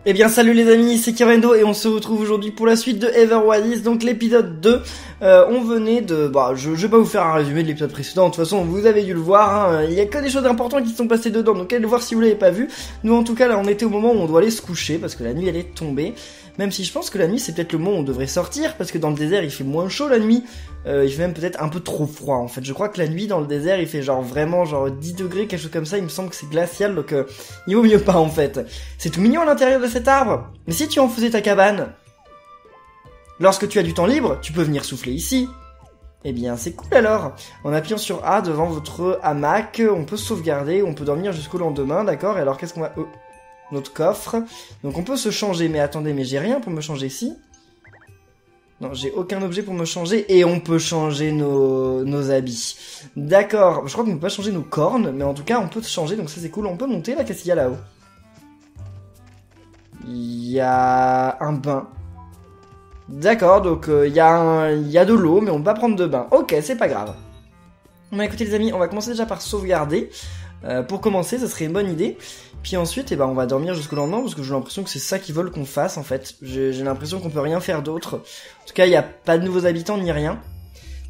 Eh bien salut les amis, c'est Kirendo et on se retrouve aujourd'hui pour la suite de Ever Oasis, donc l'épisode 2. On venait de... je vais pas vous faire un résumé de l'épisode précédent, de toute façon vous avez dû le voir, hein. Il y a que des choses importantes qui se sont passées dedans, donc allez le voir si vous l'avez pas vu. Nous en tout cas là on était au moment où on doit aller se coucher, parce que la nuit elle est tombée. Même si je pense que la nuit c'est peut-être le moment où on devrait sortir, parce que dans le désert il fait moins chaud la nuit. Il fait même peut-être un peu trop froid en fait. Je crois que la nuit dans le désert il fait vraiment 10 degrés, quelque chose comme ça. Il me semble que c'est glacial, donc il vaut mieux pas en fait. C'est tout mignon à l'intérieur de cet arbre. Mais si tu en faisais ta cabane, lorsque tu as du temps libre, tu peux venir souffler ici. Eh bien c'est cool alors. En appuyant sur A devant votre hamac, on peut sauvegarder, on peut dormir jusqu'au lendemain, d'accord. Et alors qu'est-ce qu'on va... notre coffre. Donc on peut se changer, mais attendez, mais j'ai rien pour me changer ici. Non, j'ai aucun objet pour me changer, et on peut changer nos habits. D'accord, je crois qu'on peut pas changer nos cornes, mais en tout cas on peut se changer, donc ça c'est cool. On peut monter là, qu'est-ce qu'il y a là-haut? Il y a un bain. D'accord, donc il y a de l'eau, mais on peut pas prendre de bain. Ok, c'est pas grave. Bon écoutez les amis, on va commencer déjà par sauvegarder. Pour commencer, ça serait une bonne idée. Puis ensuite, on va dormir jusqu'au lendemain, parce que j'ai l'impression que c'est ça qu'ils veulent qu'on fasse, en fait. J'ai l'impression qu'on peut rien faire d'autre. En tout cas, il n'y a pas de nouveaux habitants, ni rien.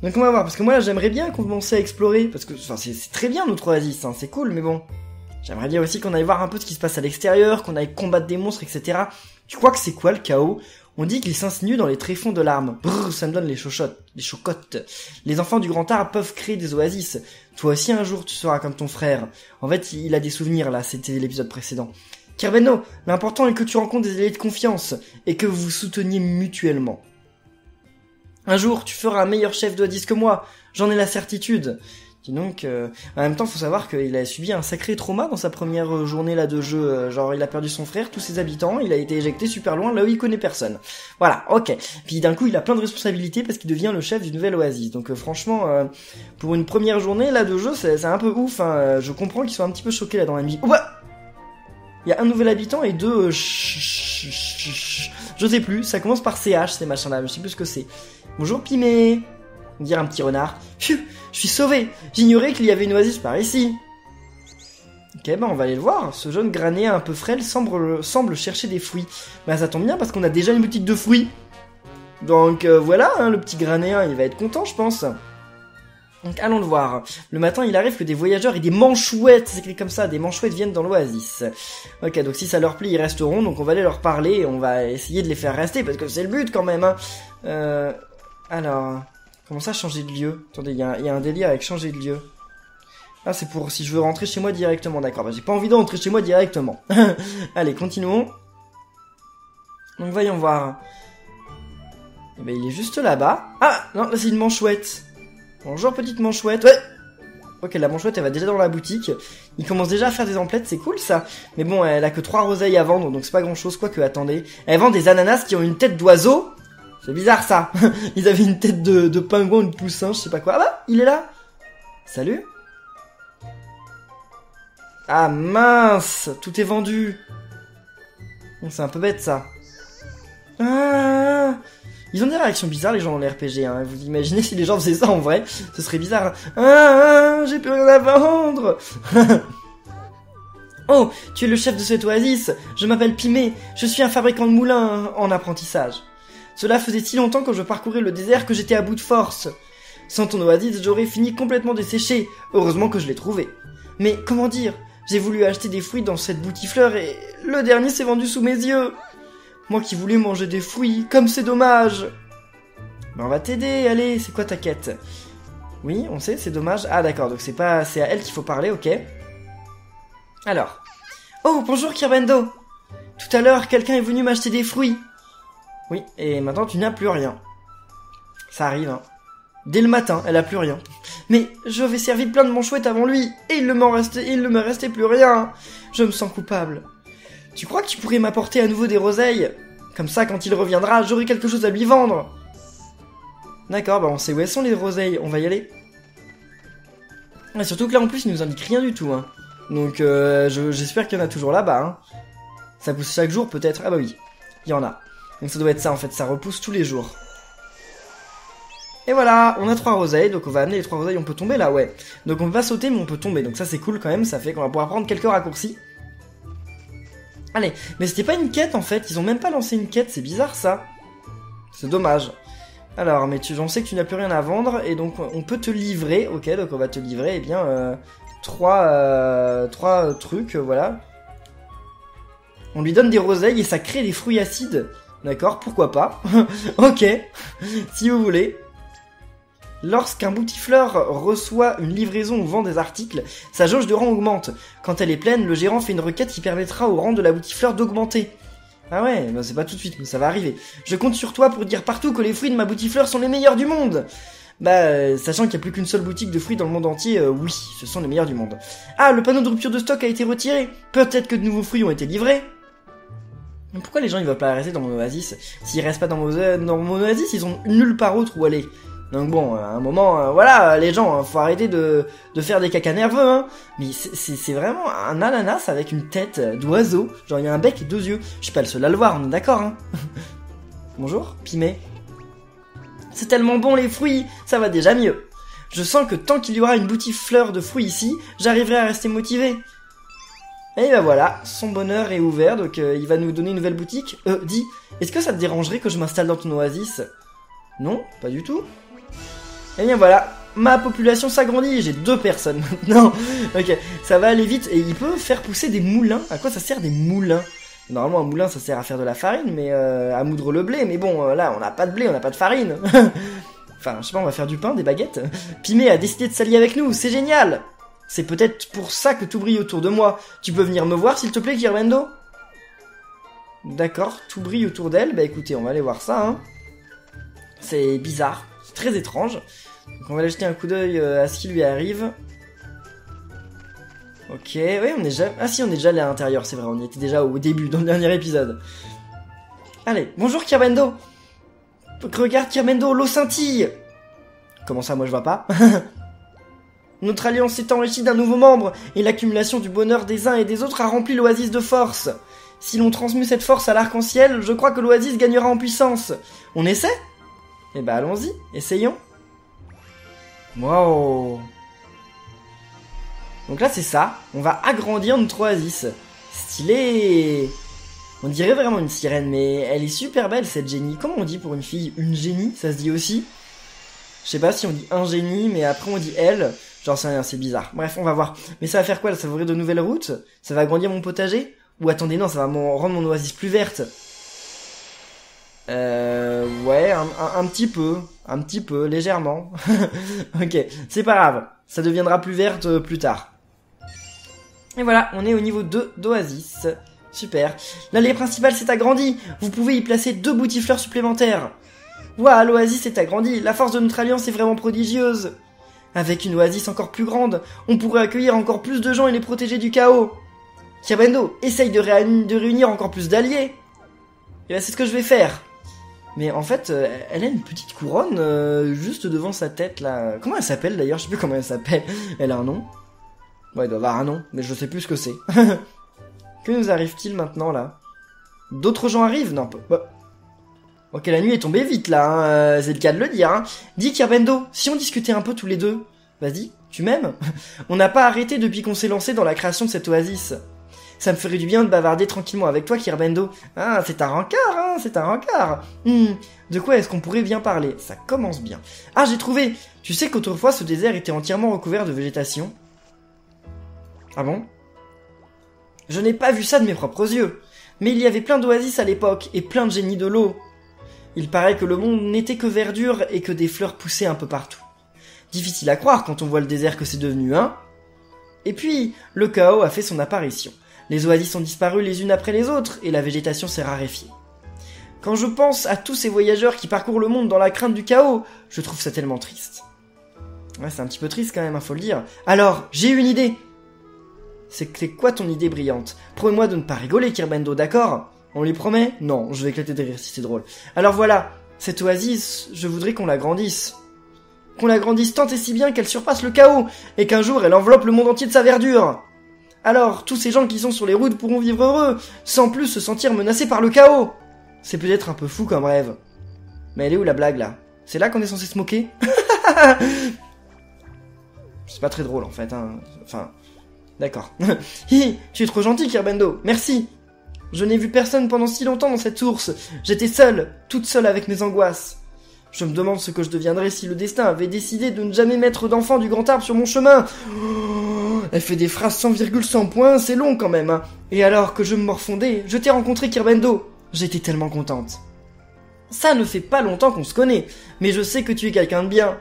Donc on va voir, parce que moi, là, j'aimerais bien commencer à explorer, parce que, c'est très bien, notre oasis, hein, c'est cool, mais bon. J'aimerais bien aussi qu'on aille voir un peu ce qui se passe à l'extérieur, qu'on aille combattre des monstres, etc. Tu crois que c'est quoi, le chaos? On dit qu'il s'insinue dans les tréfonds de larmes. Brrr, ça me donne les chocottes. Les enfants du grand arbre peuvent créer des oasis. Toi aussi un jour tu seras comme ton frère. En fait, il a des souvenirs là, c'était l'épisode précédent. Kirbenno, l'important est que tu rencontres des alliés de confiance et que vous vous souteniez mutuellement. Un jour, tu feras un meilleur chef d'oasis que moi, j'en ai la certitude. Dis donc, en même temps, faut savoir qu'il a subi un sacré trauma dans sa première journée là de jeu. Il a perdu son frère, tous ses habitants, il a été éjecté super loin, là où il connaît personne. Voilà, ok. Puis d'un coup, il a plein de responsabilités parce qu'il devient le chef du nouvel oasis. Donc franchement, pour une première journée là de jeu, c'est un peu ouf. Hein. Je comprends qu'ils soient un petit peu choqués là dans la vie. Oh bah, il y a un nouvel habitant et deux... je sais plus, ça commence par CH ces machins là, je sais plus ce que c'est. Bonjour Pimé, dire un petit renard. Pfiou, je suis sauvé. J'ignorais qu'il y avait une oasis par ici. Ok, on va aller le voir. Ce jeune granéen un peu frêle semble chercher des fruits. Ça tombe bien parce qu'on a déjà une boutique de fruits. Donc voilà, hein, le petit granéen, il va être content, je pense. Donc allons le voir. Le matin, il arrive que des voyageurs et des manchouettes, c'est écrit comme ça, des manchouettes viennent dans l'oasis. Ok, donc si ça leur plaît, ils resteront. Donc on va aller leur parler et on va essayer de les faire rester parce que c'est le but quand même. Hein. Alors... Comment ça, changer de lieu? Attendez, il y a un délire avec changer de lieu. Ah, c'est pour si je veux rentrer chez moi directement, d'accord. J'ai pas envie de rentrer chez moi directement. Allez, continuons. Donc, voyons voir. Il est juste là-bas. Ah, non, là, c'est une manchouette. Bonjour, petite manchouette. Ouais. Ok, la manchouette, elle va déjà dans la boutique. Il commence déjà à faire des emplettes, c'est cool, ça. Mais bon, elle a que 3 roseilles à vendre, donc c'est pas grand-chose, quoique, attendez. Elle vend des ananas qui ont une tête d'oiseau. C'est bizarre ça. Ils avaient une tête de pingouin ou de poussin, je sais pas quoi. Ah bah, il est là. Salut. Ah mince, tout est vendu. C'est un peu bête ça. Ah, ils ont des réactions bizarres les gens dans les RPG. Hein. Vous imaginez si les gens faisaient ça en vrai, ce serait bizarre. Ah, j'ai plus rien à vendre. Oh, tu es le chef de cette oasis. Je m'appelle Pimé. Je suis un fabricant de moulins en apprentissage. Cela faisait si longtemps que je parcourais le désert que j'étais à bout de force. Sans ton oasis, j'aurais fini complètement desséché. Heureusement que je l'ai trouvé. Mais comment dire, j'ai voulu acheter des fruits dans cette boutifleur et le dernier s'est vendu sous mes yeux. Moi qui voulais manger des fruits, comme c'est dommage. On va t'aider, allez, c'est quoi ta quête? Oui, on sait, c'est dommage. Ah d'accord, donc c'est à elle qu'il faut parler, ok. Alors. Oh, bonjour Kirbendo. Tout à l'heure, quelqu'un est venu m'acheter des fruits. Oui, et maintenant tu n'as plus rien. Ça arrive, hein. Dès le matin, elle a plus rien. Mais j'avais servi plein de manchouettes avant lui, et il ne me restait plus rien. Je me sens coupable. Tu crois que tu pourrais m'apporter à nouveau des roseilles? Comme ça, quand il reviendra, j'aurai quelque chose à lui vendre. D'accord, on sait où elles sont les roseilles, on va y aller. Et surtout que là, en plus, il nous indique rien du tout, hein. Donc, j'espère qu'il y en a toujours là-bas, hein. Ça pousse chaque jour, peut-être. Ah bah oui, il y en a. Donc ça doit être ça en fait, ça repousse tous les jours. Et voilà, on a 3 roseilles, donc on va amener les 3 roseilles, on peut tomber là, ouais. Donc on peut pas sauter mais on peut tomber, donc ça c'est cool quand même, ça fait qu'on va pouvoir prendre quelques raccourcis. Allez, mais c'était pas une quête en fait, ils ont même pas lancé une quête, c'est bizarre ça. C'est dommage. Alors, mais j'en sais que tu n'as plus rien à vendre, et donc on peut te livrer, ok, donc on va te livrer, eh bien, 3 trucs, voilà. On lui donne des roseilles et ça crée des fruits acides. D'accord, pourquoi pas. Ok, si vous voulez. Lorsqu'un boutifleur reçoit une livraison ou vend des articles, sa jauge de rang augmente. Quand elle est pleine, le gérant fait une requête qui permettra au rang de la boutifleur d'augmenter. Ah ouais, bah c'est pas tout de suite, mais ça va arriver. Je compte sur toi pour dire partout que les fruits de ma boutifleur sont les meilleurs du monde. Bah, sachant qu'il n'y a plus qu'une seule boutique de fruits dans le monde entier, oui, ce sont les meilleurs du monde. Ah, le panneau de rupture de stock a été retiré. Peut-être que de nouveaux fruits ont été livrés. Mais pourquoi les gens ils veulent pas rester dans mon oasis? S'ils restent pas dans mon oasis, ils ont nulle part autre où aller. Donc bon, à un moment, voilà, les gens, faut arrêter de faire des cacas nerveux, hein. Mais c'est vraiment un ananas avec une tête d'oiseau. Genre, il y a un bec et 2 yeux. Je suis pas le seul à le voir, on est d'accord, hein. Bonjour, Pimé. C'est tellement bon les fruits, ça va déjà mieux. Je sens que tant qu'il y aura une boutifleur de fruits ici, j'arriverai à rester motivé. Et ben voilà, son bonheur est ouvert, donc il va nous donner une nouvelle boutique. Dis, est-ce que ça te dérangerait que je m'installe dans ton oasis? Non, pas du tout. Et bien voilà, ma population s'agrandit, j'ai 2 personnes maintenant. Ok, ça va aller vite, et il peut faire pousser des moulins. À quoi ça sert des moulins? Normalement un moulin ça sert à faire de la farine, mais à moudre le blé, mais bon, là on n'a pas de blé, on n'a pas de farine. Enfin, je sais pas, on va faire du pain, des baguettes. Pimé a décidé de s'allier avec nous, c'est génial. C'est peut-être pour ça que tout brille autour de moi. Tu peux venir me voir s'il te plaît, Kirbendo? D'accord, tout brille autour d'elle, bah écoutez, on va aller voir ça, hein. C'est bizarre, c'est très étrange. Donc on va aller jeter un coup d'œil à ce qui lui arrive. Ok, oui, on est déjà... Ah si, on est déjà allé à l'intérieur, c'est vrai, on y était déjà au début, dans le dernier épisode. Allez, bonjour Kirbendo. Regarde Kirbendo, l'eau scintille. Comment ça, moi je vois pas? Notre alliance s'est enrichie d'un nouveau membre, et l'accumulation du bonheur des uns et des autres a rempli l'oasis de force. Si l'on transmue cette force à l'arc-en-ciel, je crois que l'oasis gagnera en puissance. On essaie? Eh ben allons-y, essayons. Wow. Donc là c'est ça, on va agrandir notre oasis. Stylé. On dirait vraiment une sirène, mais elle est super belle cette génie. Comment on dit pour une fille? Une génie, ça se dit aussi? Je sais pas si on dit un génie, mais après on dit elle. J'en sais rien, c'est bizarre. Bref, on va voir. Mais ça va faire quoi? Ça va ouvrir de nouvelles routes? Ça va agrandir mon potager? Ou attendez, non, ça va rendre mon oasis plus verte? Ouais, un petit peu, légèrement. Ok, c'est pas grave. Ça deviendra plus verte plus tard. Et voilà, on est au niveau 2 d'oasis. Super. L'allée principale s'est agrandie. Vous pouvez y placer 2 boutifleurs supplémentaires. Ouah, l'oasis est agrandie. La force de notre alliance est vraiment prodigieuse. Avec une oasis encore plus grande, on pourrait accueillir encore plus de gens et les protéger du chaos. Kirbendo, essaye de réunir encore plus d'alliés. Et ben c'est ce que je vais faire. Mais en fait, elle a une petite couronne juste devant sa tête là. Comment elle s'appelle d'ailleurs? Je sais plus comment elle s'appelle. Elle a un nom? Ouais, elle doit avoir un nom, mais je sais plus ce que c'est. Que nous arrive-t-il maintenant là? D'autres gens arrivent? Non, bah. Ok, la nuit est tombée vite là, hein. C'est le cas de le dire. Hein. Dis Kirbendo, si on discutait un peu tous les deux. Vas-y, tu m'aimes? On n'a pas arrêté depuis qu'on s'est lancé dans la création de cette oasis. Ça me ferait du bien de bavarder tranquillement avec toi, Kirbendo. Ah, c'est un rencard, hein, c'est un rencard. De quoi est-ce qu'on pourrait bien parler? Ça commence bien. Ah, j'ai trouvé. Tu sais qu'autrefois, ce désert était entièrement recouvert de végétation? Ah bon? Je n'ai pas vu ça de mes propres yeux. Mais il y avait plein d'oasis à l'époque, et plein de génies de l'eau. Il paraît que le monde n'était que verdure et que des fleurs poussaient un peu partout. Difficile à croire quand on voit le désert que c'est devenu, hein? Et puis, le chaos a fait son apparition. Les oasis ont disparu les unes après les autres, et la végétation s'est raréfiée. Quand je pense à tous ces voyageurs qui parcourent le monde dans la crainte du chaos, je trouve ça tellement triste. Ouais, c'est un petit peu triste quand même, faut le dire. Alors, j'ai une idée! C'est quoi ton idée brillante? Promets-moi de ne pas rigoler, Kirbendo, d'accord? On lui promet? Non, je vais éclater de rire si c'est drôle. Alors voilà, cette oasis, je voudrais qu'on l'agrandisse. Qu'on l'agrandisse tant et si bien qu'elle surpasse le chaos, et qu'un jour elle enveloppe le monde entier de sa verdure. Alors, tous ces gens qui sont sur les routes pourront vivre heureux, sans plus se sentir menacés par le chaos. C'est peut-être un peu fou comme rêve. Mais elle est où la blague là? C'est là qu'on est censé se moquer? C'est pas très drôle en fait, hein. Enfin, d'accord. Hi, tu es trop gentil, Kirbendo, merci. Je n'ai vu personne pendant si longtemps dans cette source. J'étais seule, toute seule avec mes angoisses. Je me demande ce que je deviendrais si le destin avait décidé de ne jamais mettre d'enfant du grand arbre sur mon chemin. Oh, elle fait des phrases sans virgule, sans point, c'est long quand même. Hein. Et alors que je me morfondais, je t'ai rencontré, Kirbendo. J'étais tellement contente. Ça ne fait pas longtemps qu'on se connaît, mais je sais que tu es quelqu'un de bien.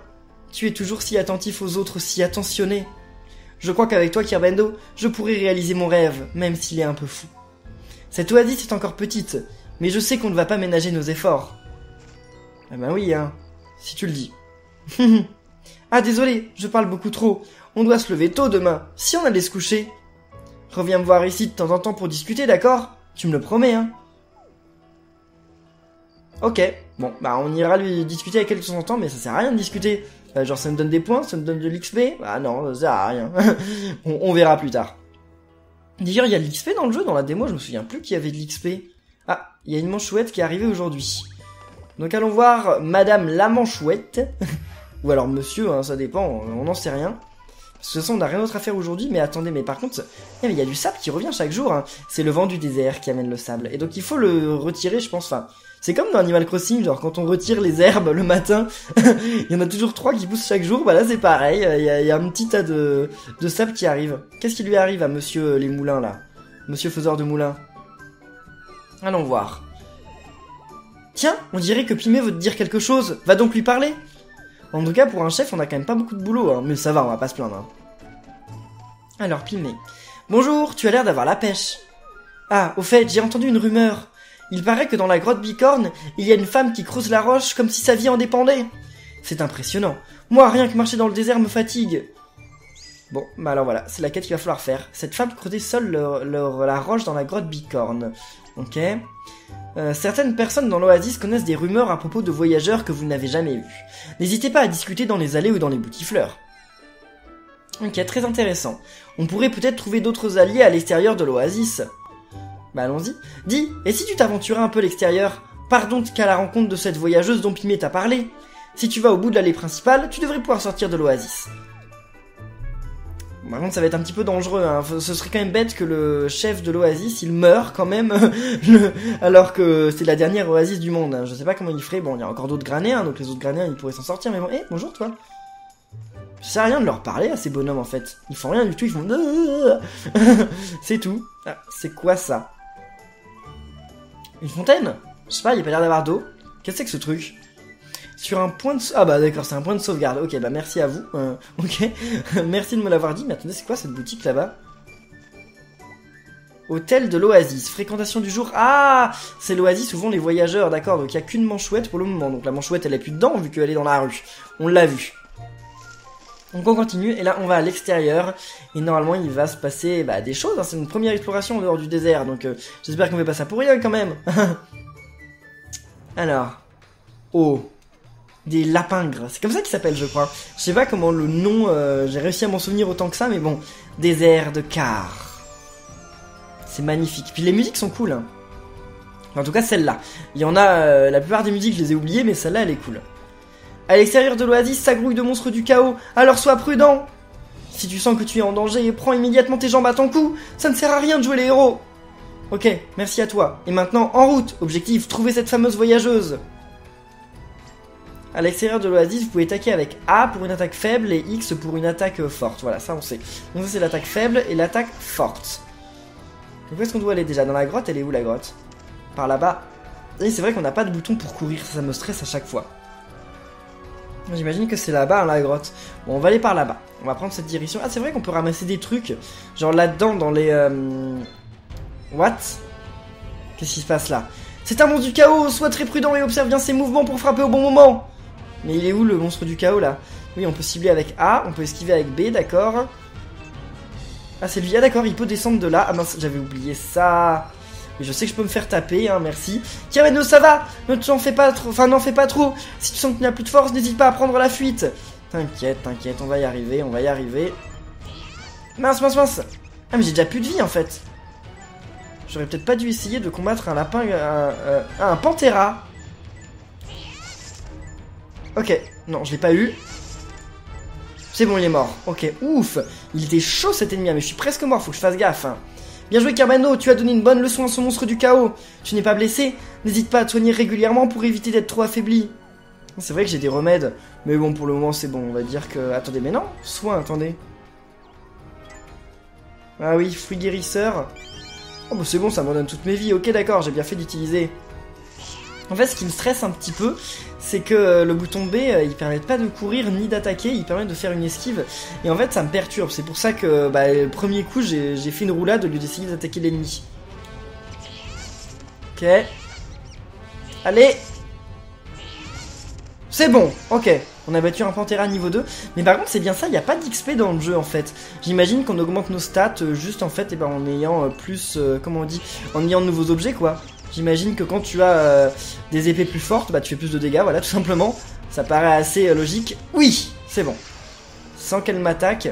Tu es toujours si attentif aux autres, si attentionné. Je crois qu'avec toi, Kirbendo, je pourrais réaliser mon rêve, même s'il est un peu fou. Cette oasis est encore petite, mais je sais qu'on ne va pas ménager nos efforts. Ah ben oui, hein, si tu le dis. Ah désolé, je parle beaucoup trop. On doit se lever tôt demain, si on allait se coucher. Reviens me voir ici de temps en temps pour discuter, d'accord? Tu me le promets, hein. Ok, bon, bah on ira lui discuter avec elle de temps en temps, mais ça sert à rien de discuter. Genre ça me donne des points, ça me donne de l'XP. Ah non, ça sert à rien. on verra plus tard. D'ailleurs, il y a de l'XP dans le jeu, dans la démo, je me souviens plus qu'il y avait de l'XP. Ah, il y a une manchouette qui est arrivée aujourd'hui. Donc allons voir Madame la manchouette. Ou alors Monsieur, hein, ça dépend, on n'en sait rien. Parce que de toute façon, on n'a rien d'autre à faire aujourd'hui, mais attendez, mais par contre, il y a du sable qui revient chaque jour. Hein. C'est le vent du désert qui amène le sable. Et donc il faut le retirer, je pense, enfin... C'est comme dans Animal Crossing, genre quand on retire les herbes le matin, il y en a toujours 3 qui poussent chaque jour, bah là c'est pareil, il y a un petit tas de sable qui arrive. Qu'est-ce qui lui arrive à monsieur les moulins là? Monsieur faiseur de moulins. Allons voir. Tiens, on dirait que Pimé veut te dire quelque chose, va donc lui parler. En tout cas pour un chef on a quand même pas beaucoup de boulot, hein, mais ça va, on va pas se plaindre. Hein. Alors Pimé. Bonjour, tu as l'air d'avoir la pêche. Ah, au fait, j'ai entendu une rumeur. Il paraît que dans la grotte Bicorne, il y a une femme qui creuse la roche comme si sa vie en dépendait. C'est impressionnant. Moi, rien que marcher dans le désert me fatigue. Bon, bah alors voilà, c'est la quête qu'il va falloir faire. Cette femme creusait seule la roche dans la grotte Bicorne. Ok. Certaines personnes dans l'oasis connaissent des rumeurs à propos de voyageurs que vous n'avez jamais vus. N'hésitez pas à discuter dans les allées ou dans les boutiffleurs. Ok, très intéressant. On pourrait peut-être trouver d'autres alliés à l'extérieur de l'oasis. Bah allons-y. Dis, et si tu t'aventurais un peu l'extérieur? Pars donc qu'à la rencontre de cette voyageuse dont Pimé t'a parlé. Si tu vas au bout de l'allée principale, tu devrais pouvoir sortir de l'oasis. Par contre, ça va être un petit peu dangereux, hein. Ce serait quand même bête que le chef de l'oasis, il meure quand même, alors que c'est la dernière oasis du monde. Hein. Je sais pas comment il ferait. Bon, il y a encore d'autres granéens, donc les autres granéens, ils pourraient s'en sortir, mais bon. Eh, bonjour toi. Ça sert à rien de leur parler à ces bonhommes, en fait. Ils font rien du tout, ils font... C'est tout. Ah, c'est quoi ça? Une fontaine? Je sais pas, il y a pas l'air d'avoir d'eau. Qu'est-ce que c'est que ce truc? Sur un point de... Ah bah d'accord, c'est un point de sauvegarde. Ok, bah merci à vous. Ok, merci de me l'avoir dit. Mais attendez, c'est quoi cette boutique là-bas? Hôtel de l'Oasis. Fréquentation du jour. Ah, c'est l'Oasis où vont les voyageurs, d'accord. Donc il n'y a qu'une manchouette pour le moment. Donc la manchouette, elle est plus dedans vu qu'elle est dans la rue. On l'a vu. Donc on continue, et là on va à l'extérieur, et normalement il va se passer des choses, hein. C'est une première exploration en dehors du désert, donc j'espère qu'on fait pas ça pour rien quand même. Alors, oh, des lapingres, c'est comme ça qu'ils s'appellent je crois. Je sais pas comment le nom, j'ai réussi à m'en souvenir autant que ça, mais bon, désert de Car. C'est magnifique, puis les musiques sont cool. Hein. En tout cas celle-là, il y en a, la plupart des musiques je les ai oubliées, mais celle-là elle est cool. À l'extérieur de l'oasis, ça grouille de monstres du chaos, alors sois prudent. Si tu sens que tu es en danger, prends immédiatement tes jambes à ton cou, ça ne sert à rien de jouer les héros. Ok, merci à toi. Et maintenant, en route. Objectif, trouver cette fameuse voyageuse. À l'extérieur de l'oasis, vous pouvez attaquer avec A pour une attaque faible et X pour une attaque forte. Voilà, ça on sait. Donc ça c'est l'attaque faible et l'attaque forte. Donc où est-ce qu'on doit aller déjà? Dans la grotte, elle est où la grotte? Par là-bas. Et c'est vrai qu'on n'a pas de bouton pour courir, ça me stresse à chaque fois. J'imagine que c'est là-bas, hein, la grotte. Bon, on va aller par là-bas. On va prendre cette direction. Ah, c'est vrai qu'on peut ramasser des trucs. Genre là-dedans, dans les... What? Qu'est-ce qui se passe là? C'est un monstre du chaos. Sois très prudent et observe bien ses mouvements pour frapper au bon moment. Mais il est où, le monstre du chaos, là? Oui, on peut cibler avec A. On peut esquiver avec B, d'accord. Ah, c'est lui. Ah, d'accord, il peut descendre de là. Ah mince, j'avais oublié ça. Mais je sais que je peux me faire taper, hein, merci. Kirbendo, ça va? Ne t'en fais pas trop, enfin n'en fais pas trop. Si tu sens que tu n'as plus de force, n'hésite pas à prendre la fuite. T'inquiète, t'inquiète, on va y arriver, on va y arriver. Mince, mince, mince. Ah mais j'ai déjà plus de vie en fait. J'aurais peut-être pas dû essayer de combattre un lapin, un panthéra. Ok, non, je l'ai pas eu. C'est bon, il est mort. Ok, ouf. Il était chaud cet ennemi, mais je suis presque mort, faut que je fasse gaffe. Hein. Bien joué Kerbendo, tu as donné une bonne leçon à ce monstre du chaos. Tu n'es pas blessé? N'hésite pas à te soigner régulièrement pour éviter d'être trop affaibli. C'est vrai que j'ai des remèdes, mais bon, pour le moment c'est bon, on va dire que... Attendez, mais non, soin, attendez. Ah oui, fruit guérisseur. Oh bah c'est bon, ça me redonne toutes mes vies, ok d'accord, j'ai bien fait d'utiliser. En fait, ce qui me stresse un petit peu, c'est que le bouton B, il permet pas de courir ni d'attaquer, il permet de faire une esquive. Et en fait, ça me perturbe, c'est pour ça que le premier coup, j'ai fait une roulade au lieu d'essayer d'attaquer l'ennemi. Ok. Allez. C'est bon, ok. On a battu un Pantera niveau 2. Mais par contre, c'est bien ça, il n'y a pas d'XP dans le jeu en fait. J'imagine qu'on augmente nos stats juste en fait en ayant plus, comment on dit, en ayant de nouveaux objets quoi. J'imagine que quand tu as des épées plus fortes, bah tu fais plus de dégâts, voilà, tout simplement. Ça paraît assez logique. Oui, c'est bon. Sans qu'elle m'attaque.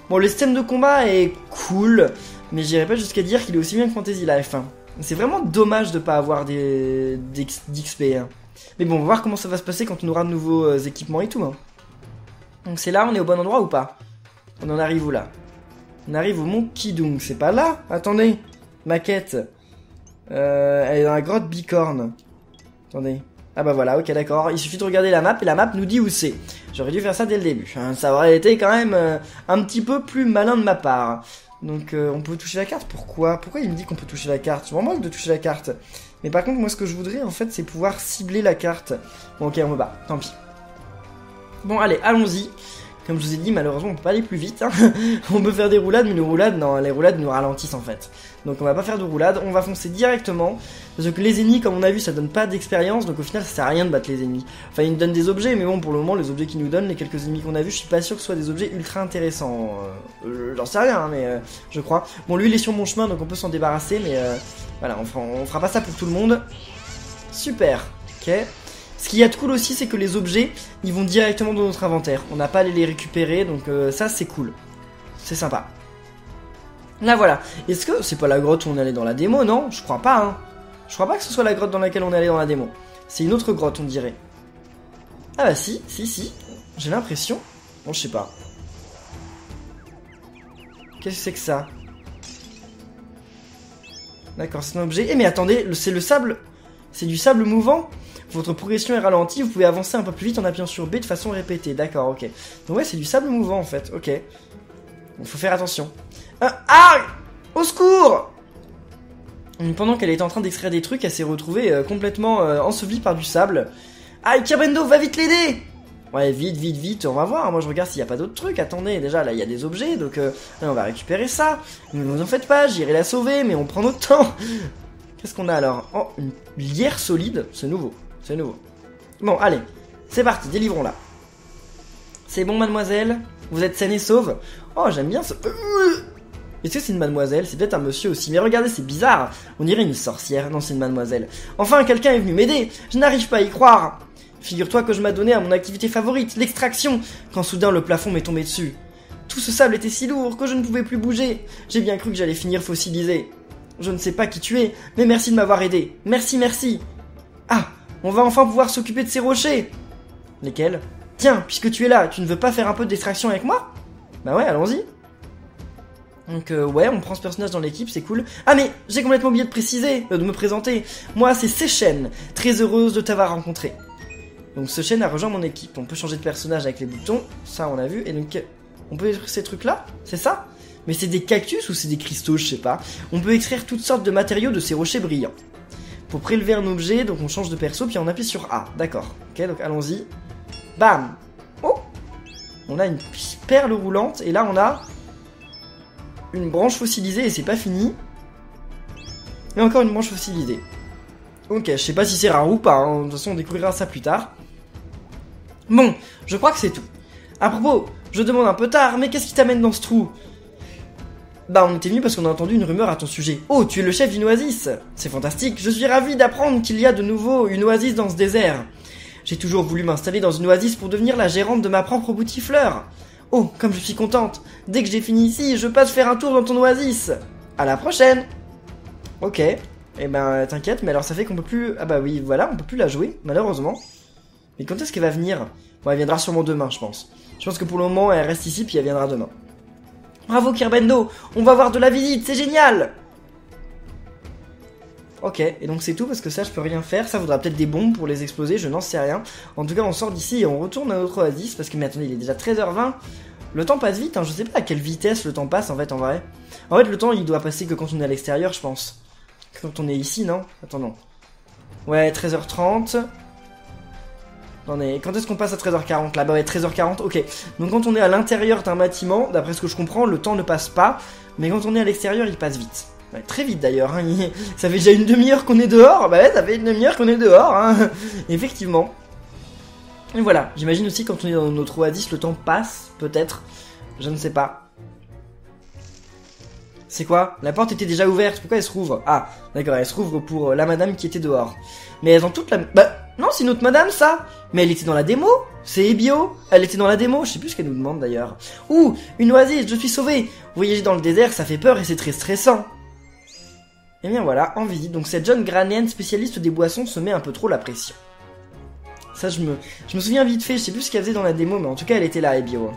Bon, le système de combat est cool, mais j'irai pas jusqu'à dire qu'il est aussi bien que Fantasy Life. Hein. C'est vraiment dommage de pas avoir d'XP. Hein. Mais bon, on va voir comment ça va se passer quand on aura de nouveaux équipements et tout. Hein. Donc c'est là, on est au bon endroit ou pas? On en arrive où là? On arrive au mont Kidung, c'est pas là? Attendez, maquette. Elle est dans la grotte Bicorne. Attendez. Ah bah voilà, ok d'accord. Il suffit de regarder la map et la map nous dit où c'est. J'aurais dû faire ça dès le début. Hein. Ça aurait été quand même un petit peu plus malin de ma part. Donc on peut toucher la carte. Pourquoi il me dit qu'on peut toucher la carte? Je m'en moque de toucher la carte. Mais par contre moi ce que je voudrais en fait c'est pouvoir cibler la carte. Bon ok on me bat, tant pis. Bon allez, allons-y. Comme je vous ai dit, malheureusement, on peut pas aller plus vite. Hein. On peut faire des roulades, mais les roulades nous ralentissent en fait. Donc on va pas faire de roulades, on va foncer directement. Parce que les ennemis, comme on a vu, ça donne pas d'expérience. Donc au final, ça sert à rien de battre les ennemis. Enfin, ils nous donnent des objets, mais bon, pour le moment, les objets qu'ils nous donnent, les quelques ennemis qu'on a vus, je suis pas sûr que ce soit des objets ultra intéressants. J'en sais rien, hein, mais je crois. Bon, lui, il est sur mon chemin, donc on peut s'en débarrasser, mais voilà, on fera pas ça pour tout le monde. Super, ok. Ce qu'il y a de cool aussi, c'est que les objets, ils vont directement dans notre inventaire. On n'a pas à aller les récupérer, donc ça, c'est cool. C'est sympa. Là, voilà. Est-ce que c'est pas la grotte où on allait dans la démo, non? Je crois pas, hein. Je crois pas que ce soit la grotte dans laquelle on est allé dans la démo. C'est une autre grotte, on dirait. Ah bah si. J'ai l'impression. Bon, je sais pas. Qu'est-ce que c'est que ça? D'accord, c'est un objet. Eh mais attendez, c'est le sable... C'est du sable mouvant? Votre progression est ralentie, vous pouvez avancer un peu plus vite en appuyant sur B de façon répétée. D'accord, ok. Donc ouais, c'est du sable mouvant en fait, ok. Il faut faire attention. Ah! Au secours! Pendant qu'elle était en train d'extraire des trucs, elle s'est retrouvée complètement ensevelie par du sable. Aïe, Kerbendo, va vite l'aider! Ouais, vite, on va voir. Moi je regarde s'il n'y a pas d'autres trucs. Attendez, déjà là il y a des objets, donc là, on va récupérer ça. Ne vous en faites pas, j'irai la sauver, mais on prend notre temps. Qu'est-ce qu'on a alors? Oh, une lierre solide, c'est nouveau. C'est nouveau. Bon, allez, c'est parti, délivrons-la. C'est bon, mademoiselle? Vous êtes saine et sauve? Oh, j'aime bien ce... Est-ce que c'est une mademoiselle? C'est peut-être un monsieur aussi. Mais regardez, c'est bizarre. On dirait une sorcière. Non, c'est une mademoiselle. Enfin, quelqu'un est venu m'aider. Je n'arrive pas à y croire. Figure-toi que je m'adonnais à mon activité favorite, l'extraction, quand soudain le plafond m'est tombé dessus. Tout ce sable était si lourd que je ne pouvais plus bouger. J'ai bien cru que j'allais finir fossilisé. Je ne sais pas qui tu es, mais merci de m'avoir aidé. Merci. Ah! On va enfin pouvoir s'occuper de ces rochers. Lesquels? Tiens, puisque tu es là, tu ne veux pas faire un peu d'extraction avec moi? Bah ouais, allons-y. Donc ouais, on prend ce personnage dans l'équipe, c'est cool. Ah mais, j'ai complètement oublié de préciser, de me présenter. Moi, c'est Sechen, très heureuse de t'avoir rencontré. Donc Sechen a rejoint mon équipe. On peut changer de personnage avec les boutons, ça on a vu. Et donc, on peut extraire ces trucs-là? C'est ça? Mais c'est des cactus ou c'est des cristaux, je sais pas. On peut extraire toutes sortes de matériaux de ces rochers brillants. Pour prélever un objet, donc on change de perso, puis on appuie sur A. D'accord. Ok, donc allons-y. Bam! Oh! On a une perle roulante, et là on a une branche fossilisée, et c'est pas fini. Et encore une branche fossilisée. Ok, je sais pas si c'est rare ou pas, hein. De toute façon on découvrira ça plus tard. Bon, je crois que c'est tout. À propos, je demande un peu tard, mais qu'est-ce qui t'amène dans ce trou? Bah on était venu parce qu'on a entendu une rumeur à ton sujet. Oh, tu es le chef d'une oasis. C'est fantastique, je suis ravi d'apprendre qu'il y a de nouveau une oasis dans ce désert. J'ai toujours voulu m'installer dans une oasis pour devenir la gérante de ma propre boutifleur. Oh, comme je suis contente. Dès que j'ai fini ici, je passe faire un tour dans ton oasis. À la prochaine. Ok. Eh ben t'inquiète, mais alors ça fait qu'on peut plus... Ah bah oui, voilà, on peut plus la jouer, malheureusement. Mais quand est-ce qu'elle va venir? Bon, elle viendra sûrement demain, je pense. Je pense que pour le moment, elle reste ici, puis elle viendra demain. Bravo Kerbendo, on va voir de la visite, c'est génial! Ok, et donc c'est tout parce que ça je peux rien faire. Ça faudra peut-être des bombes pour les exploser, je n'en sais rien. En tout cas on sort d'ici et on retourne à notre oasis parce que mais attendez, il est déjà 13h20. Le temps passe vite, hein. Je sais pas à quelle vitesse le temps passe en fait en vrai. En fait le temps il doit passer que quand on est à l'extérieur je pense. Quand on est ici non? Attends non. Ouais 13h30. Attendez, quand est-ce qu'on passe à 13h40 là? Bah ouais 13h40, ok. Donc quand on est à l'intérieur d'un bâtiment, d'après ce que je comprends, le temps ne passe pas. Mais quand on est à l'extérieur il passe vite. Ouais, très vite d'ailleurs, hein. Ça fait déjà une demi-heure qu'on est dehors. Bah ouais, ça fait une demi-heure qu'on est dehors, hein. Effectivement. Et voilà, j'imagine aussi quand on est dans notre oasis, le temps passe, peut-être. Je ne sais pas. C'est quoi? La porte était déjà ouverte, pourquoi elle se rouvre? Ah, d'accord, elle se rouvre pour la madame qui était dehors. Mais elles ont toutes la... Bah, non, c'est notre madame, ça. Mais elle était dans la démo. C'est Ebio. Elle était dans la démo, je sais plus ce qu'elle nous demande d'ailleurs. Ouh, une oasis, je suis sauvé. Voyager dans le désert, ça fait peur et c'est très stressant. Et bien voilà, en visite, donc cette jeune granéenne spécialiste des boissons se met un peu trop la pression. Ça, je me souviens vite fait, je sais plus ce qu'elle faisait dans la démo, mais en tout cas, elle était là, Ebio.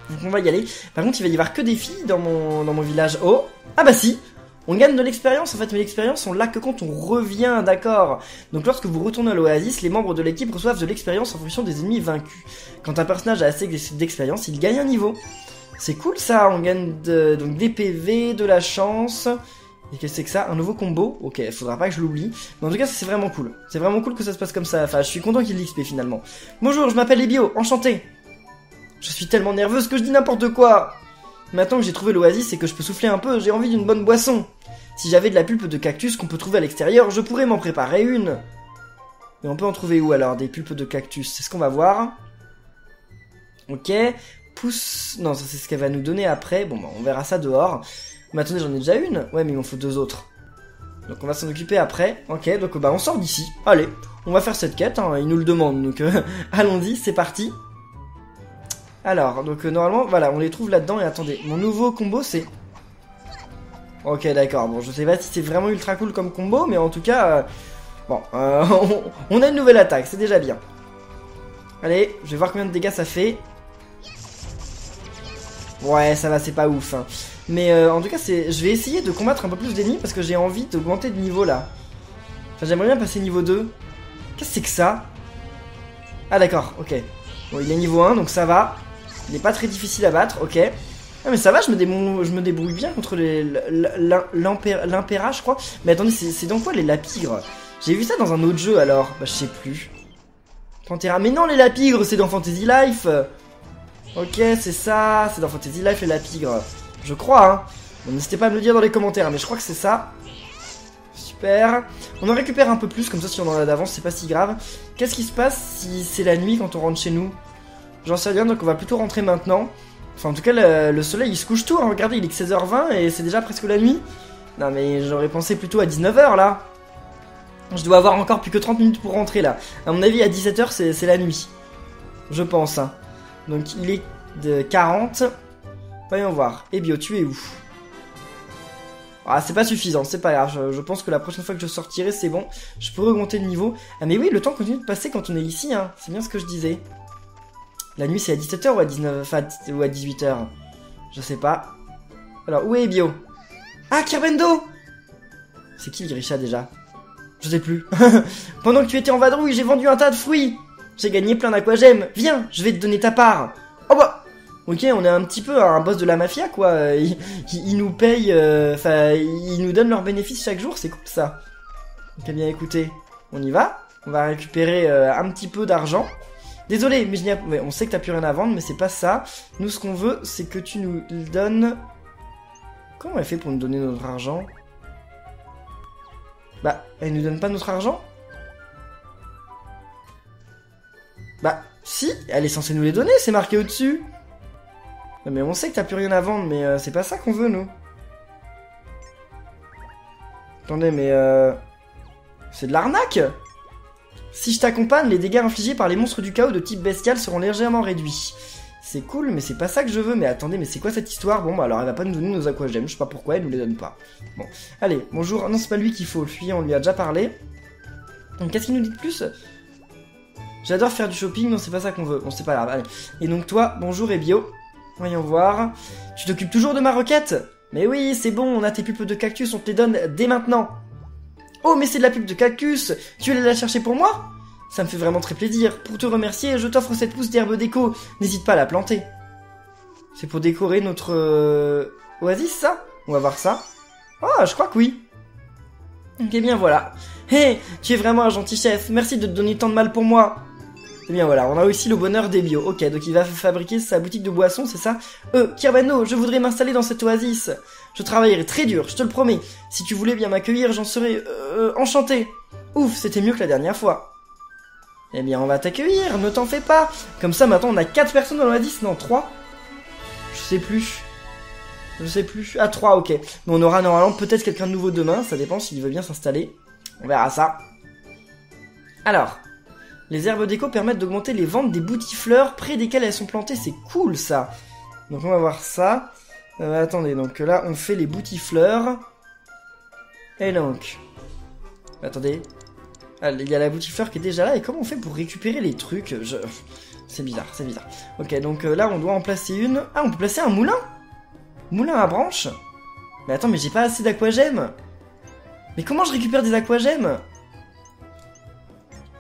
Donc on va y aller. Par contre, il va y avoir que des filles dans mon village. Oh, ah bah si, on gagne de l'expérience en fait, mais l'expérience on l'a que quand on revient, d'accord. Donc lorsque vous retournez à l'oasis, les membres de l'équipe reçoivent de l'expérience en fonction des ennemis vaincus. Quand un personnage a assez d'expérience, il gagne un niveau. C'est cool ça, on gagne donc des PV, de la chance... Et qu'est-ce que c'est que ça? Un nouveau combo? Ok, faudra pas que je l'oublie. Mais en tout cas, c'est vraiment cool. C'est vraiment cool que ça se passe comme ça. Enfin, je suis content qu'il y ait l'XP finalement. Bonjour, je m'appelle Ebio, enchanté. Je suis tellement nerveuse que je dis n'importe quoi. Maintenant que j'ai trouvé l'oasis et que je peux souffler un peu, j'ai envie d'une bonne boisson. Si j'avais de la pulpe de cactus qu'on peut trouver à l'extérieur, je pourrais m'en préparer une. Et on peut en trouver où alors, des pulpes de cactus? C'est ce qu'on va voir. Ok. Pousse... Non, ça c'est ce qu'elle va nous donner après. Bon, bah, on verra ça dehors. Mais attendez, j'en ai déjà une. Ouais, mais il m'en faut 2 autres. Donc on va s'en occuper après. Ok, donc bah on sort d'ici. Allez, on va faire cette quête, hein. Ils nous le demandent, donc allons-y, c'est parti. Alors, donc normalement, voilà, on les trouve là-dedans. Et attendez, mon nouveau combo c'est... Ok, d'accord, bon, je sais pas si c'est vraiment ultra cool comme combo, mais en tout cas... Bon, on a une nouvelle attaque, c'est déjà bien. Allez, je vais voir combien de dégâts ça fait. Ouais, ça va, c'est pas ouf, hein. Mais en tout cas, je vais essayer de combattre un peu plus d'ennemis parce que j'ai envie d'augmenter de niveau là. Enfin, j'aimerais bien passer niveau 2. Qu'est-ce que c'est que ça? Ah d'accord, ok. Bon, il est niveau 1, donc ça va. Il est pas très difficile à battre, ok. Ah mais ça va, je me débrouille bien contre l'impéra, je crois. Mais attendez, c'est dans quoi les lapigres? J'ai vu ça dans un autre jeu alors. Bah je sais plus. Pantera, mais non les lapigres, c'est dans Fantasy Life. Ok, c'est ça, c'est dans Fantasy Life les lapigres. Je crois, hein. Bon, n'hésitez pas à me le dire dans les commentaires, mais je crois que c'est ça. Super. On en récupère un peu plus, comme ça si on en a d'avance, c'est pas si grave. Qu'est-ce qui se passe si c'est la nuit quand on rentre chez nous? J'en sais rien, donc on va plutôt rentrer maintenant. Enfin, en tout cas, le soleil, il se couche tôt, hein. Regardez, il est que 16h20 et c'est déjà presque la nuit. Non, mais j'aurais pensé plutôt à 19h, là. Je dois avoir encore plus que 30 minutes pour rentrer, là. À mon avis, à 17h, c'est la nuit. Je pense, hein. Donc, il est de 40... Voyons voir. Ebio, tu es où? Ah, c'est pas suffisant, c'est pas grave. Je pense que la prochaine fois que je sortirai, c'est bon. Je peux augmenter le niveau. Ah, mais oui, le temps continue de passer quand on est ici, hein. C'est bien ce que je disais. La nuit, c'est à 17h ou à 19h, enfin, ou à 18h. Je sais pas. Alors, où est Ebio? Ah, Kirbendo! C'est qui Grisha déjà? Je sais plus. Pendant que tu étais en vadrouille, j'ai vendu un tas de fruits. J'ai gagné plein d'aquagèmes. Viens, je vais te donner ta part. Oh bah! Ok, on est un petit peu un boss de la mafia, quoi. Ils nous payent... Enfin, ils nous donnent leurs bénéfices chaque jour, c'est cool, ça. Ok, bien, écoutez, on y va. On va récupérer un petit peu d'argent. Désolé, mais on sait que t'as plus rien à vendre, mais c'est pas ça. Nous, ce qu'on veut, c'est que tu nous donnes... Comment elle fait pour nous donner notre argent? Bah, elle nous donne pas notre argent? Bah, si, elle est censée nous les donner, c'est marqué au-dessus. Non mais on sait que t'as plus rien à vendre, mais c'est pas ça qu'on veut, nous. Attendez, mais c'est de l'arnaque. Si je t'accompagne, les dégâts infligés par les monstres du chaos de type bestial seront légèrement réduits. C'est cool, mais c'est pas ça que je veux. Mais attendez, mais c'est quoi cette histoire? Bon, bah alors elle va pas nous donner nos aquagèmes, je sais pas pourquoi, elle nous les donne pas. Bon, allez, bonjour. Non, c'est pas lui qu'il faut, lui, on lui a déjà parlé. Donc qu'est-ce qu'il nous dit de plus? J'adore faire du shopping, non c'est pas ça qu'on veut. Bon, c'est pas grave, allez. Et donc toi, bonjour Ebio. Voyons voir. Tu t'occupes toujours de ma requête? Mais oui, c'est bon, on a tes pulpes de cactus, on te les donne dès maintenant. Oh, mais c'est de la pulpe de cactus. Tu allais la chercher pour moi? Ça me fait vraiment très plaisir. Pour te remercier, je t'offre cette pousse d'herbe déco. N'hésite pas à la planter. C'est pour décorer notre oasis, ça? On va voir ça. Ah, je crois que oui. Eh bien voilà. Hé, tu es vraiment un gentil chef. Merci de te donner tant de mal pour moi. Eh bien voilà, on a aussi le bonheur des bio. Ok, donc il va fabriquer sa boutique de boissons, c'est ça? Kirbano, je voudrais m'installer dans cette oasis. Je travaillerai très dur, je te le promets. Si tu voulais bien m'accueillir, j'en serais enchanté. Ouf, c'était mieux que la dernière fois. Eh bien, on va t'accueillir, ne t'en fais pas. Comme ça, maintenant, on a 4 personnes dans l'oasis, non, 3? Je sais plus. Ah, 3, ok. Mais on aura normalement peut-être quelqu'un de nouveau demain, ça dépend s'il veut bien s'installer. On verra ça. Alors, les herbes déco permettent d'augmenter les ventes des boutifleurs près desquelles elles sont plantées, c'est cool ça. Donc on va voir ça. Attendez, donc là on fait les boutifleurs. Et donc... Attendez. Ah, il y a la boutifleur qui est déjà là, et comment on fait pour récupérer les trucs? C'est bizarre, c'est bizarre. Ok, donc là on doit en placer une. Ah, on peut placer un moulin? Moulin à branches? Mais attends, mais j'ai pas assez d'aquagèmes. Mais comment je récupère des aquagèmes?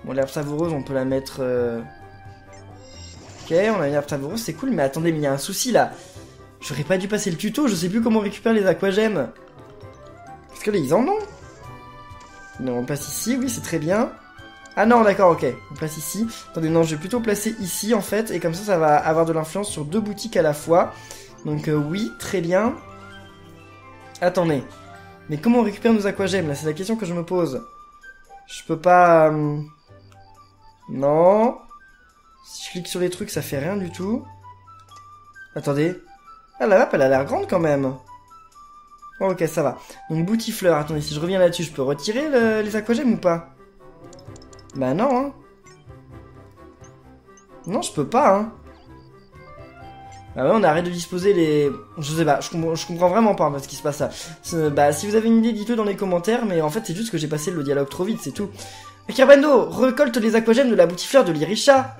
Bon, l'herbe savoureuse, on peut la mettre... Ok, on a une herbe savoureuse, c'est cool, mais attendez, mais il y a un souci, là. J'aurais pas dû passer le tuto, je sais plus comment récupérer les aquagèmes. Parce que là, ils en ont. Non, on place ici, oui, c'est très bien. Ah non, d'accord, ok, on place ici. Attendez, non, je vais plutôt placer ici, en fait, et comme ça va avoir de l'influence sur 2 boutiques à la fois. Donc, oui, très bien. Attendez. Mais comment on récupère nos aquagèmes, là? C'est la question que je me pose. Je peux pas... Non. Si je clique sur les trucs, ça fait rien du tout. Attendez. Ah, la map, elle a l'air grande quand même. Oh, ok, ça va. Donc, boutifleur. Attendez, si je reviens là-dessus, je peux retirer les aquagèmes ou pas? Bah non, hein. Non, je peux pas, hein. Ah ouais, on arrête de disposer les... Je sais pas, je comprends vraiment pas ce qui se passe là. Bah, si vous avez une idée, dites-le dans les commentaires, mais en fait, c'est juste que j'ai passé le dialogue trop vite, c'est tout. Kirbando, récolte les aquagèmes de la boutifleur de l'Irisha.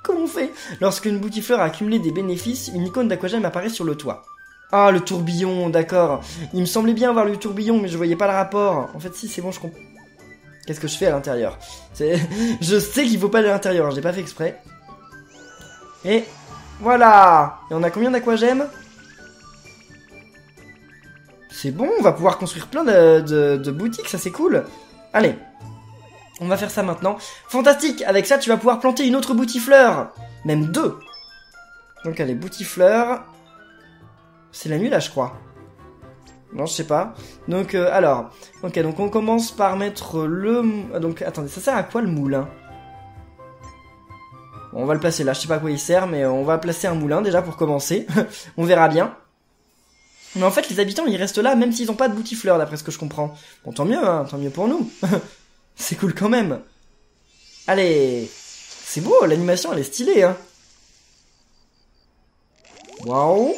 Comment on fait? Lorsqu'une boutifleur a accumulé des bénéfices, une icône d'aquagème apparaît sur le toit. Ah, le tourbillon, d'accord. Il me semblait bien voir le tourbillon, mais je voyais pas le rapport. En fait, si, c'est bon, je comprends. Qu'est-ce que je fais à l'intérieur? Je sais qu'il faut pas aller à l'intérieur, hein, j'ai pas fait exprès. Et... Voilà! Et on a combien d'aquagèmes? C'est bon, on va pouvoir construire plein de boutiques, ça c'est cool. Allez, on va faire ça maintenant. Fantastique! Avec ça, tu vas pouvoir planter une autre boutifleur. Même 2. Donc allez, boutifleur. C'est la nuit là, je crois. Non, je sais pas. Donc, alors. Ok, donc on commence par mettre le... Donc, attendez, ça sert à quoi le moulin? Bon, on va le placer là, je sais pas à quoi il sert, mais on va placer un moulin déjà pour commencer. On verra bien. Mais en fait, les habitants, ils restent là, même s'ils ont pas de boutifleurs, d'après ce que je comprends. Bon, tant mieux, hein, tant mieux pour nous. C'est cool quand même. Allez. C'est beau, l'animation, elle est stylée, hein. Waouh.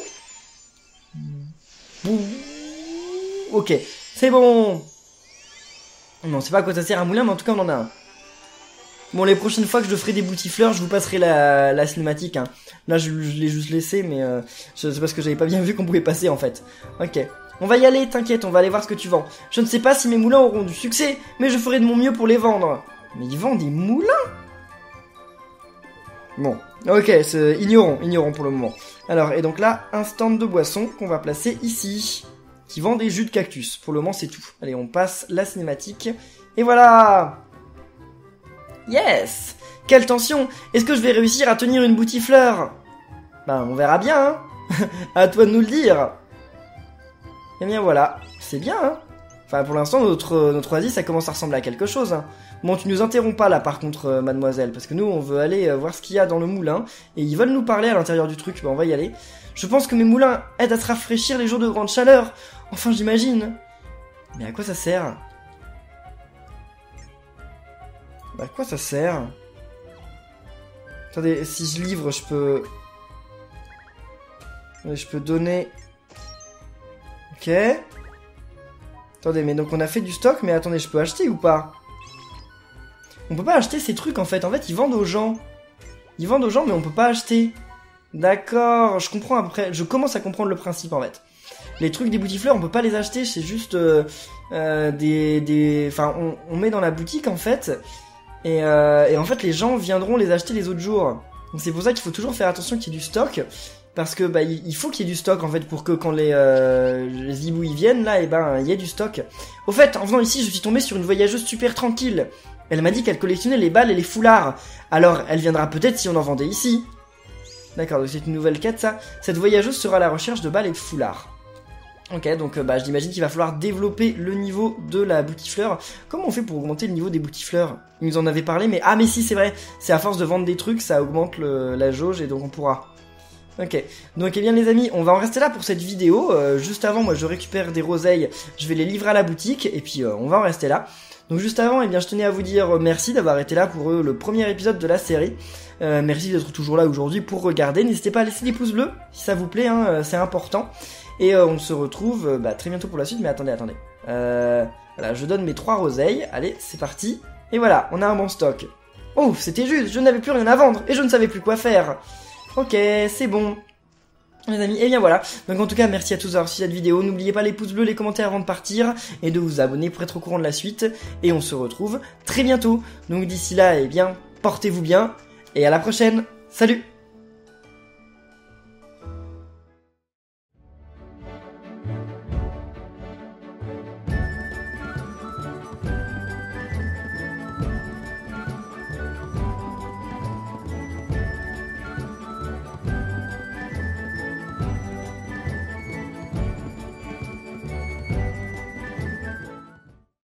Ok, c'est bon. Non, c'est pas à quoi ça sert un moulin, mais en tout cas, on en a un. Bon, les prochaines fois que je ferai des boutifleurs, je vous passerai la cinématique, hein. Là, je l'ai juste laissé, mais c'est parce que j'avais pas bien vu qu'on pouvait passer, en fait. Ok. On va y aller, t'inquiète, on va aller voir ce que tu vends. Je ne sais pas si mes moulins auront du succès, mais je ferai de mon mieux pour les vendre. Mais ils vendent des moulins? Bon, ok, ignorons pour le moment. Alors, et donc là, un stand de boissons qu'on va placer ici, qui vend des jus de cactus. Pour le moment, c'est tout. Allez, on passe la cinématique, et voilà! Yes! Quelle tension! Est-ce que je vais réussir à tenir une boutifleur? Ben, on verra bien, hein. À toi de nous le dire. Eh bien voilà, c'est bien, hein. Enfin, pour l'instant, notre oasis, ça commence à ressembler à quelque chose, hein. Bon, tu nous interromps pas là, par contre, mademoiselle, parce que nous, on veut aller voir ce qu'il y a dans le moulin, et ils veulent nous parler à l'intérieur du truc, ben on va y aller. Je pense que mes moulins aident à se rafraîchir les jours de grande chaleur. Enfin, j'imagine. Mais à quoi ça sert? Bah, à quoi ça sert? Attendez, si je livre, je peux... Je peux donner... Ok. Attendez, mais donc on a fait du stock, mais attendez, je peux acheter ou pas? On peut pas acheter ces trucs, en fait. En fait, ils vendent aux gens. Ils vendent aux gens, mais on peut pas acheter. D'accord, je comprends après. Je commence à comprendre le principe, en fait. les trucs des boutifleurs, on peut pas les acheter, c'est juste enfin, on met dans la boutique en fait, et en fait les gens viendront les acheter les autres jours. Donc c'est pour ça qu'il faut toujours faire attention qu'il y ait du stock, parce que bah il faut qu'il y ait du stock en fait pour que quand les hiboux y viennent là, et ben il y ait du stock. Au fait, en venant ici, je suis tombé sur une voyageuse super tranquille. Elle m'a dit qu'elle collectionnait les balles et les foulards. Alors elle viendra peut-être si on en vendait ici. D'accord, donc c'est une nouvelle quête ça. Cette voyageuse sera à la recherche de balles et de foulards. Ok, donc bah j'imagine qu'il va falloir développer le niveau de la boutifleur. Comment on fait pour augmenter le niveau des boutifleurs? Il nous en avait parlé, mais ah mais si c'est vrai, c'est à force de vendre des trucs, ça augmente la jauge et donc on pourra. Ok, donc eh bien les amis, on va en rester là pour cette vidéo. Juste avant, moi je récupère des roseilles, je vais les livrer à la boutique et puis on va en rester là. Donc juste avant, eh bien je tenais à vous dire merci d'avoir été là pour le premier épisode de la série. Merci d'être toujours là aujourd'hui pour regarder. N'hésitez pas à laisser des pouces bleus si ça vous plaît, hein, c'est important. Et on se retrouve très bientôt pour la suite. Mais attendez. Voilà, je donne mes 3 roseilles. Allez, c'est parti. Et voilà, on a un bon stock. Oh, c'était juste, je n'avais plus rien à vendre et je ne savais plus quoi faire. Ok, c'est bon. Les amis, et bien voilà. Donc en tout cas, merci à tous d'avoir suivi cette vidéo. N'oubliez pas les pouces bleus, les commentaires avant de partir et de vous abonner pour être au courant de la suite. Et on se retrouve très bientôt. Donc d'ici là, eh bien, portez-vous bien et à la prochaine. Salut!